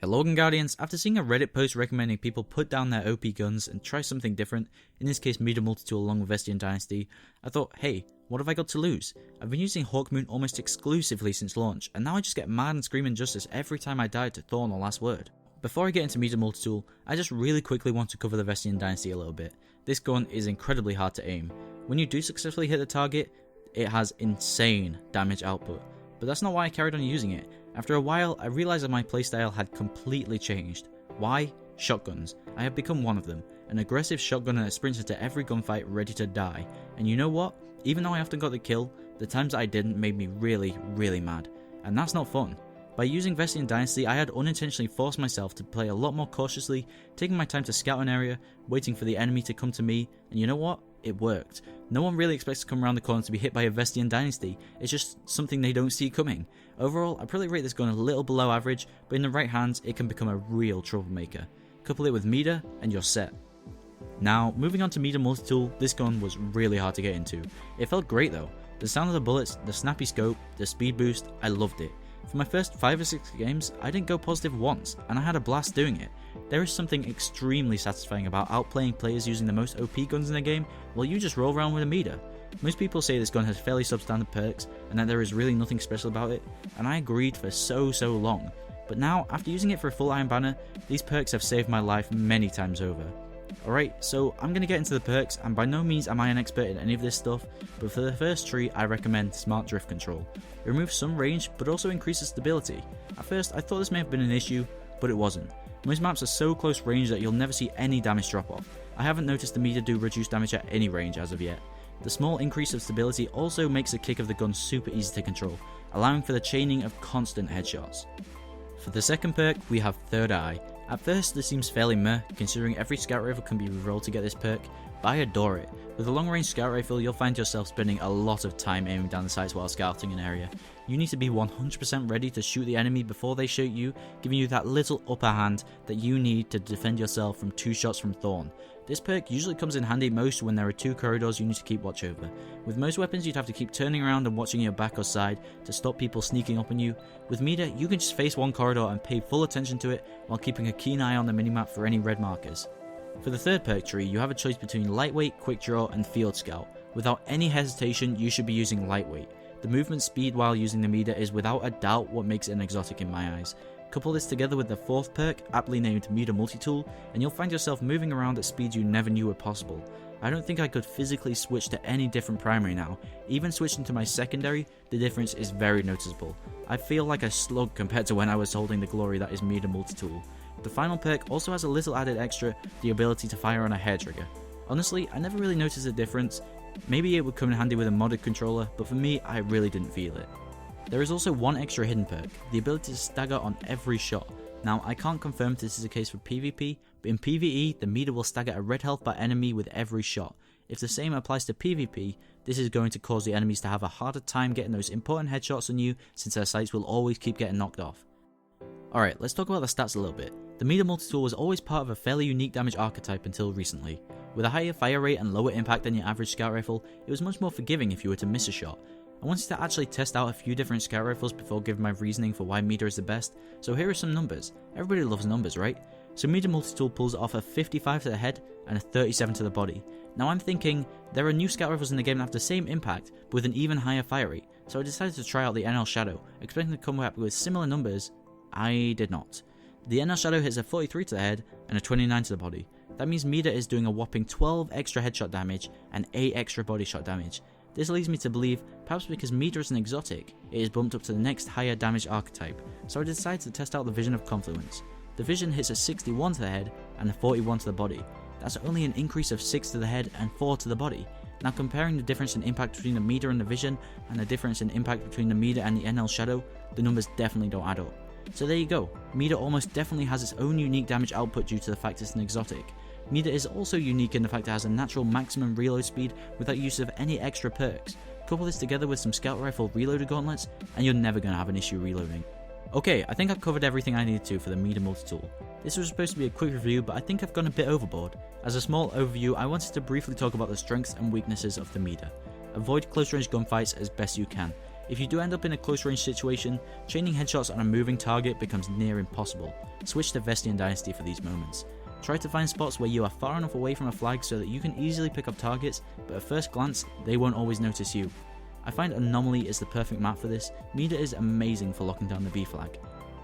Hello Guardians, after seeing a Reddit post recommending people put down their OP guns and try something different, in this case Mida Multi-tool along with Dynasty, I thought, hey, what have I got to lose? I've been using Hawkmoon almost exclusively since launch, and now I just get mad and scream injustice every time I die to Thorn or Last Word. Before I get into Mida Multi-tool, I just really quickly want to cover the Dynasty a little bit. This gun is incredibly hard to aim. When you do successfully hit the target, it has insane damage output, but that's not why I carried on using it. After a while, I realised that my playstyle had completely changed. Why? Shotguns. I have become one of them. An aggressive shotgunner that sprints into every gunfight ready to die. And you know what? Even though I often got the kill, the times that I didn't made me really mad. And that's not fun. By using Dynasty, I had unintentionally forced myself to play a lot more cautiously, taking my time to scout an area, waiting for the enemy to come to me, and you know what? It worked. No one really expects to come around the corner to be hit by a Dynasty, it's just something they don't see coming. Overall, I probably rate this gun a little below average, but in the right hands, it can become a real troublemaker. Couple it with Mida, and you're set. Now, moving on to Mida Multi-tool, this gun was really hard to get into. It felt great though. The sound of the bullets, the snappy scope, the speed boost, I loved it. For my first 5 or 6 games, I didn't go positive once, and I had a blast doing it. There is something extremely satisfying about outplaying players using the most OP guns in the game, while you just roll around with a Mida. Most people say this gun has fairly substandard perks, and that there is really nothing special about it, and I agreed for so long. But now, after using it for a full Iron Banner, these perks have saved my life many times over. Alright, so I'm going to get into the perks, and by no means am I an expert in any of this stuff, but for the first 3 I recommend Smart Drift Control. It removes some range, but also increases stability. At first I thought this may have been an issue, but it wasn't. Most maps are so close range that you'll never see any damage drop off. I haven't noticed the Mida do reduced damage at any range as of yet. The small increase of stability also makes the kick of the gun super easy to control, allowing for the chaining of constant headshots. For the second perk, we have Third Eye. At first this seems fairly meh, considering every scout rifle can be rerolled to get this perk, but I adore it. With a long range scout rifle, you'll find yourself spending a lot of time aiming down the sights while scouting an area. You need to be 100% ready to shoot the enemy before they shoot you, giving you that little upper hand that you need to defend yourself from 2 shots from Thorn. This perk usually comes in handy most when there are 2 corridors you need to keep watch over. With most weapons you'd have to keep turning around and watching your back or side to stop people sneaking up on you. With Mida, you can just face one corridor and pay full attention to it while keeping a keen eye on the minimap for any red markers. For the third perk tree, you have a choice between Lightweight, Quick Draw and Field Scout. Without any hesitation, you should be using Lightweight. The movement speed while using the Mida is without a doubt what makes it an exotic in my eyes. Couple this together with the 4th perk, aptly named Mida Multi-tool, and you'll find yourself moving around at speeds you never knew were possible. I don't think I could physically switch to any different primary now. Even switching to my secondary, the difference is very noticeable. I feel like a slug compared to when I was holding the glory that is Mida Multi-tool. The final perk also has a little added extra, the ability to fire on a hair trigger. Honestly, I never really noticed a difference. Maybe it would come in handy with a modded controller, but for me, I really didn't feel it. There is also one extra hidden perk, the ability to stagger on every shot. Now, I can't confirm if this is the case for PvP, but in PvE, the Mida will stagger a red health bar enemy with every shot. If the same applies to PvP, this is going to cause the enemies to have a harder time getting those important headshots on you, since their sights will always keep getting knocked off. Alright, let's talk about the stats a little bit. The Mida Multi-tool was always part of a fairly unique damage archetype until recently. With a higher fire rate and lower impact than your average scout rifle, it was much more forgiving if you were to miss a shot. I wanted to actually test out a few different scout rifles before giving my reasoning for why Mida is the best, so here are some numbers. Everybody loves numbers, right? So Mida Multi-tool pulls off a 55 to the head and a 37 to the body. Now I'm thinking, there are new scout rifles in the game that have the same impact, but with an even higher fire rate, so I decided to try out the NL Shadow, expecting to come back with similar numbers. I did not. The NL Shadow hits a 43 to the head and a 29 to the body. That means Mida is doing a whopping 12 extra headshot damage and 8 extra body shot damage. This leads me to believe, perhaps because Mida is an exotic, it is bumped up to the next higher damage archetype, so I decided to test out the Vision of Confluence. The Vision hits a 61 to the head and a 41 to the body. That's only an increase of 6 to the head and 4 to the body. Now comparing the difference in impact between the Mida and the Vision, and the difference in impact between the Mida and the NL Shadow, the numbers definitely don't add up. So there you go, Mida almost definitely has its own unique damage output due to the fact it's an exotic. Mida is also unique in the fact it has a natural maximum reload speed without use of any extra perks. Couple this together with some scout rifle reloaded gauntlets and you're never going to have an issue reloading. Okay, I think I've covered everything I needed to for the Mida Multi-tool. This was supposed to be a quick review, but I think I've gone a bit overboard. As a small overview, I wanted to briefly talk about the strengths and weaknesses of the Mida. Avoid close range gunfights as best you can. If you do end up in a close range situation, chaining headshots on a moving target becomes near impossible. Switch to Vestian Dynasty for these moments. Try to find spots where you are far enough away from a flag so that you can easily pick up targets, but at first glance, they won't always notice you. I find Anomaly is the perfect map for this. Mida is amazing for locking down the B flag.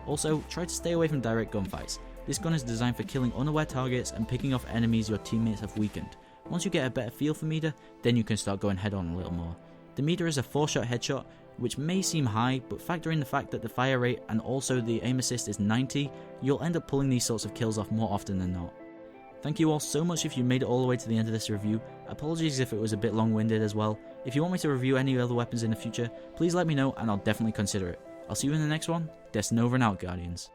Also, try to stay away from direct gunfights. This gun is designed for killing unaware targets and picking off enemies your teammates have weakened. Once you get a better feel for Mida, then you can start going head on a little more. The Mida is a 4-shot headshot, which may seem high, but factor in the fact that the fire rate and also the aim assist is 90, you'll end up pulling these sorts of kills off more often than not. Thank you all so much if you made it all the way to the end of this review. Apologies if it was a bit long-winded as well. If you want me to review any other weapons in the future, please let me know and I'll definitely consider it. I'll see you in the next one. Destinova and out, Guardians.